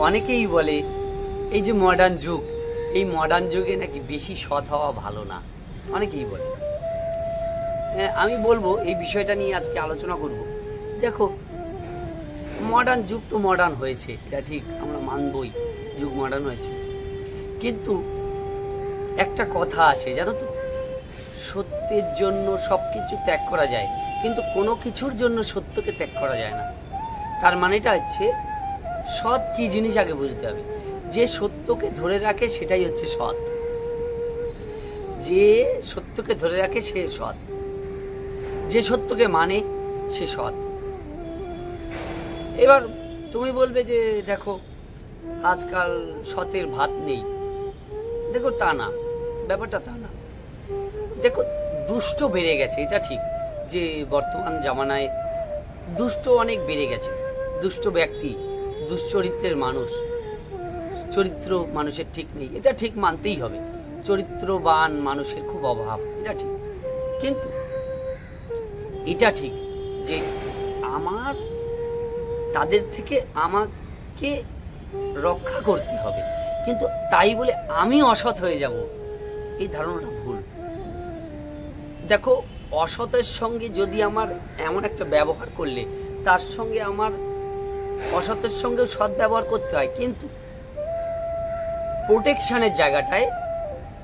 অনেকেই বলে এই যে মডার্ন যুগ, এই মডার্ন যুগে নাকি বেশি সৎ হওয়া ভালো না, অনেকেই বলে। আমি বলবো এই বিষয়টা নিয়ে আজকে আলোচনা করব। দেখো, মডার্ন যুগ তো মডার্ন হয়েছে, এটা ঠিক, আমরা মানবই, যুগ মডার্ন হয়েছে। কিন্তু একটা কথা আছে জানো তো, সত্যের জন্য সবকিছু ত্যাগ করা যায়, কিন্তু কোনো কিছুর জন্য সত্যকে ত্যাগ করা যায় না। তার মানেটা হচ্ছে সৎ কি জিনিস আগে বুঝতে হবে। যে সত্যকে ধরে রাখে সেটাই হচ্ছে সৎ, যে সত্যকে ধরে রাখে সে সৎ, যে সত্যকে মানে সে সৎ। এবার তুমি বলবে যে দেখো আজকাল সতের ভাত নেই, দেখো তা না, ব্যাপারটা তা না। দেখো, দুষ্ট বেড়ে গেছে, এটা ঠিক যে বর্তমান জামানায় দুষ্ট অনেক বেড়ে গেছে। দুষ্ট ব্যক্তি, দুশ্চরিত্রের মানুষ, চরিত্র মানুষের ঠিক নেই, এটা ঠিক মানতেই হবে। চরিত্রবান মানুষের খুব অভাব, এটা ঠিক। কিন্তু এটা ঠিক যে আমার তাদের থেকে আমাকে রক্ষা করতে হবে, কিন্তু তাই বলে আমি অসৎ হয়ে যাব, এই ধারণাটা ভুল। দেখো, অসতের সঙ্গে যদি আমার এমন একটা ব্যবহার করলে তার সঙ্গে আমার অসতের সঙ্গেও সৎ ব্যবহার করতে হয়, কিন্তু প্রোটেকশনের জায়গাটায়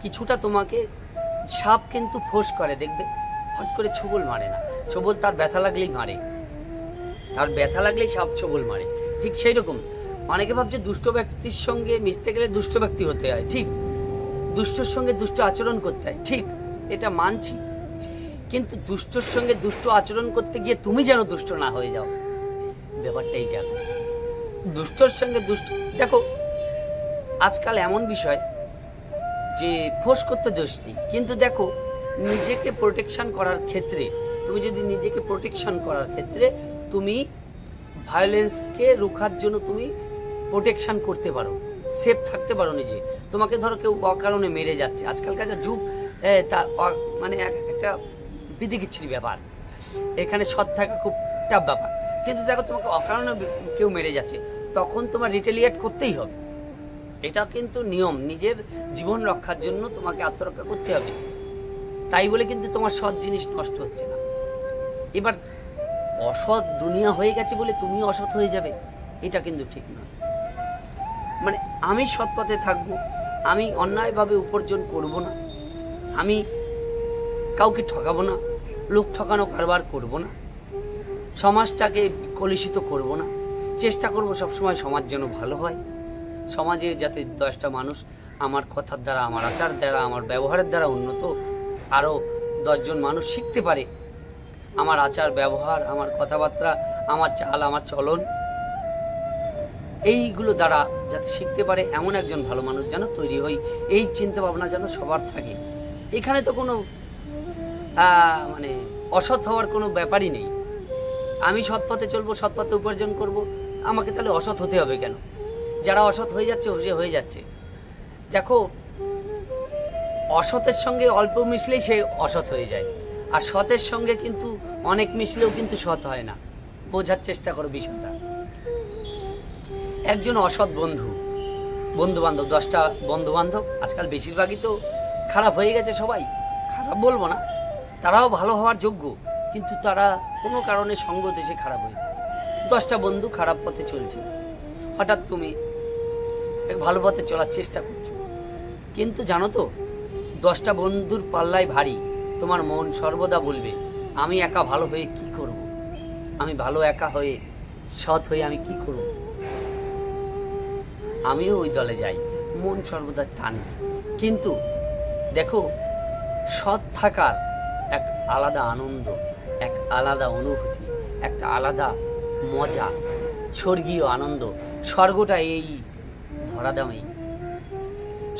কিছুটা তোমাকে সাপ কিন্তু ফোঁস করে, দেখবে হট করে ছোবল মারে না, ছোবল তার ব্যথা লাগলেই মারে, তার ব্যথা লাগলেই সাপ ছোবল মারে। ঠিক সেই রকম অনেকে ভাবছে দুষ্ট ব্যক্তির সঙ্গে মিশতে গেলে দুষ্ট ব্যক্তি হতে হয়, ঠিক, দুষ্টর সঙ্গে দুষ্ট আচরণ করতে হয়, ঠিক, এটা মানছি। কিন্তু দুষ্টর সঙ্গে দুষ্ট আচরণ করতে গিয়ে তুমি যেন দুষ্ট না হয়ে যাও, ব্যাপারটাই জানো। দুষ্টর সঙ্গে দুষ্ট, দেখো আজকাল এমন বিষয় যে ফোর্স করতে দোষ নেই, কিন্তু দেখো নিজেকে প্রোটেকশন করার ক্ষেত্রে, তুমি যদি নিজেকে প্রোটেকশন করার ক্ষেত্রে তুমি ভায়োলেন্সকে রুখার জন্য তুমি প্রোটেকশন করতে পারো, সেফ থাকতে পারো নিজে। তোমাকে ধরো কেউ অকারণে মেরে যাচ্ছে, আজকালকার যা যুগ, মানে একটা বিধিকিচ্ছিরি ব্যাপার, এখানে সৎ থাকা খুব টাফ ব্যাপার। কিন্তু দেখো তোমাকে অকারণে কেউ মেরে যাচ্ছে, তখন তোমার রিটেলিয়েট করতেই হবে, এটা কিন্তু নিয়ম। নিজের জীবন রক্ষার জন্য তোমাকে আত্মরক্ষা করতে হবে, তাই বলে কিন্তু তোমার সৎ জিনিস নষ্ট হচ্ছে না। এবার অসৎ দুনিয়া হয়ে গেছে বলে তুমি অসৎ হয়ে যাবে, এটা কিন্তু ঠিক না। মানে আমি সৎ পথে থাকবো, আমি অন্যায়ভাবে উপার্জন করব না, আমি কাউকে ঠকাবো না, লোক ঠকানো কারবার করব না, সমাজটাকে কলুষিত করব না, চেষ্টা করব সবসময় সমাজ যেন ভালো হয়, সমাজে যাতে 10টা মানুষ আমার কথার দ্বারা, আমার আচার দ্বারা, আমার ব্যবহারের দ্বারা উন্নত, আরো 10 জন মানুষ শিখতে পারে আমার আচার ব্যবহার, আমার কথাবার্তা, আমার চাল, আমার চলন, এইগুলো দ্বারা যাতে শিখতে পারে, এমন একজন ভালো মানুষ যেন তৈরি হই, এই চিন্তা ভাবনা যেন সবার থাকে। এখানে তো কোনো মানে অসৎ হওয়ার কোনো ব্যাপারই নেই। আমি সৎ পথে চলবো, সৎ পথে উপার্জন করব, আমাকে তাহলে অসৎ হতে হবে কেন? যারা অসৎ হয়ে যাচ্ছে হয়ে যাচ্ছে। দেখো, অসতের সঙ্গে অল্প মিশলেই সে অসৎ হয়ে যায়, আর সতের সঙ্গে কিন্তু অনেক মিশলেও কিন্তু সৎ হয় না। বোঝার চেষ্টা করো বিষয়টা। একজন অসৎ বন্ধু বান্ধব, 10টা বন্ধু বান্ধব, আজকাল বেশিরভাগই তো খারাপ হয়ে গেছে, সবাই খারাপ বলবো না, তারাও ভালো হওয়ার যোগ্য, কিন্তু তারা কোনো কারণে সঙ্গ দেশে খারাপ হয়েছে। 10টা বন্ধু খারাপ পথে চলছে, হঠাৎ তুমি এক ভালো পথে চলার চেষ্টা করছো, কিন্তু জানো তো 10টা বন্ধুর পাল্লায় ভারী, তোমার মন সর্বদা বলবে আমি একা ভালো হয়ে কি করব, আমি ভালো একা হয়ে সৎ হয়ে আমি কি করব, আমিও ওই দলে যাই, মন সর্বদা টানবে। কিন্তু দেখো, সৎ থাকার এক আলাদা আনন্দ, এক আলাদা অনুভূতি, একটা আলাদা মজা, স্বর্গীয় আনন্দ। স্বর্গটা এই ধরাধামেই,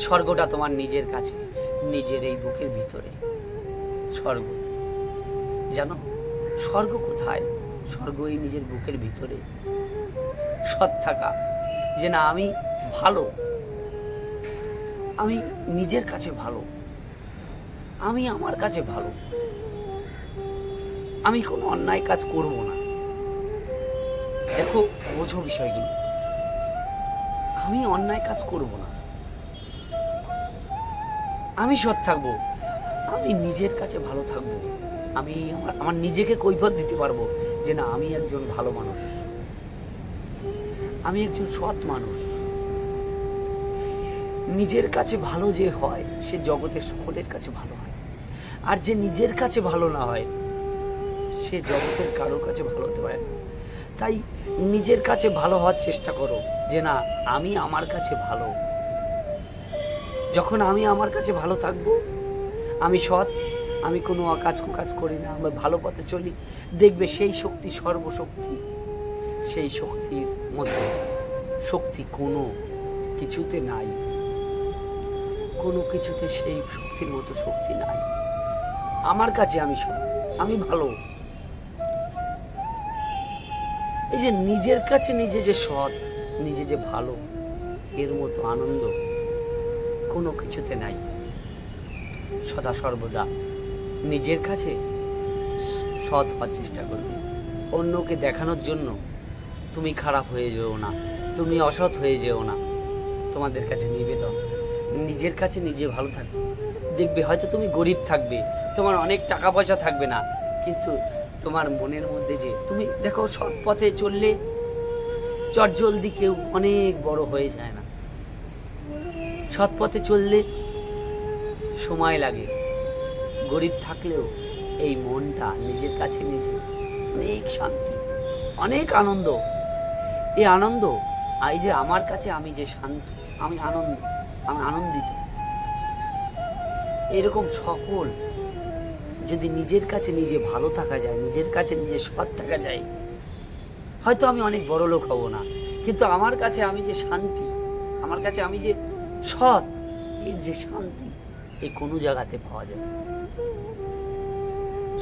স্বর্গটা তোমার নিজের কাছে, নিজের এই বুকের ভিতরে স্বর্গ। জানো স্বর্গ কোথায়? স্বর্গ এই নিজের বুকের ভিতরে। সৎ থাকা, যে না আমি ভালো, আমি নিজের কাছে ভালো, আমি আমার কাছে ভালো, আমি কোনো অন্যায় কাজ করব না। দেখো, বোঝো বিষয়গুলো। আমি অন্যায় কাজ করব না, আমি সৎ থাকবো, আমি নিজের কাছে ভালো থাকবো, আমি আমার নিজেকে কৈফিয়ত দিতে পারবো যে না আমি একজন ভালো মানুষ, আমি একজন সৎ মানুষ। নিজের কাছে ভালো যে হয় সে জগতের সকলের কাছে ভালো হয়, আর যে নিজের কাছে ভালো না হয় সে জগতের কারোর কাছে ভালো হতে পারে না। তাই নিজের কাছে ভালো হওয়ার চেষ্টা করো যে না আমি আমার কাছে ভালো। যখন আমি আমার কাছে ভালো থাকবো, আমি সৎ, আমি কোনো অকাজ কুকাজ করি না, আমি ভালো পথে চলি, দেখবে সেই শক্তি সর্বশক্তি, সেই শক্তির মধ্যে শক্তি কোনো কিছুতে নাই, কোনো কিছুতে সেই শক্তির মতো শক্তি নাই। আমার কাছে আমি সৎ, আমি ভালো। এই যে নিজের কাছে নিজে যে সৎ, নিজে যে ভালো, এর মতো আনন্দ কোনো কিছুতে নাই। সদা সর্বদা নিজের কাছে সৎ হওয়ার চেষ্টা করবে। অন্যকে দেখানোর জন্য তুমি খারাপ হয়ে যেও না, তুমি অসৎ হয়ে যেও না। তোমাদের কাছে নিবেদন, নিজের কাছে নিজে ভালো থাকবে। দেখবে হয়তো তুমি গরিব থাকবে, তোমার অনেক টাকা পয়সা থাকবে না, কিন্তু তোমার মনের মধ্যে যে তুমি দেখো সৎ পথে চললে চটজলদি কেউ অনেক বড় হয়ে যায় না। সৎ পথে চললে সময় লাগে। গরিব থাকলেও এই মনটা নিজের কাছে নিজে অনেক শান্তি, অনেক আনন্দ। এই আনন্দ, এই যে আমার কাছে আমি যে শান্ত, আমি আনন্দিত, এরকম সকল যদি নিজের কাছে নিজে ভালো থাকা যায়, নিজের কাছে নিজে সৎ থাকা যায়, হয়তো আমি অনেক বড় লোক হব না, কিন্তু আমার কাছে আমি যে শান্তি, আমার কাছে আমি যে সৎ, এর যে শান্তি এই কোনো জায়গাতে পাওয়া যায়।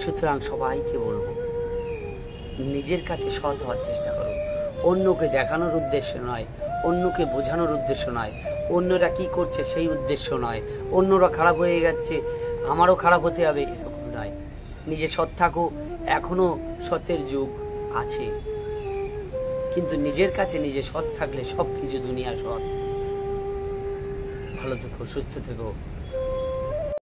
সুতরাং সবাইকে বলবো নিজের কাছে সৎ হওয়ার চেষ্টা করো। অন্যকে দেখানোর উদ্দেশ্য নয়, অন্যকে বোঝানোর উদ্দেশ্য নয়, অন্যরা কি করছে সেই উদ্দেশ্য নয়, অন্যরা খারাপ হয়ে যাচ্ছে আমারও খারাপ হতে হবে এরকম নয়। নিজে সৎ থাকো, এখনো সত্যের যুগ আছে, কিন্তু নিজের কাছে নিজে সৎ থাকলে সবকিছু দুনিয়া সৎ। ভালো থেকো, সুস্থ থেকো।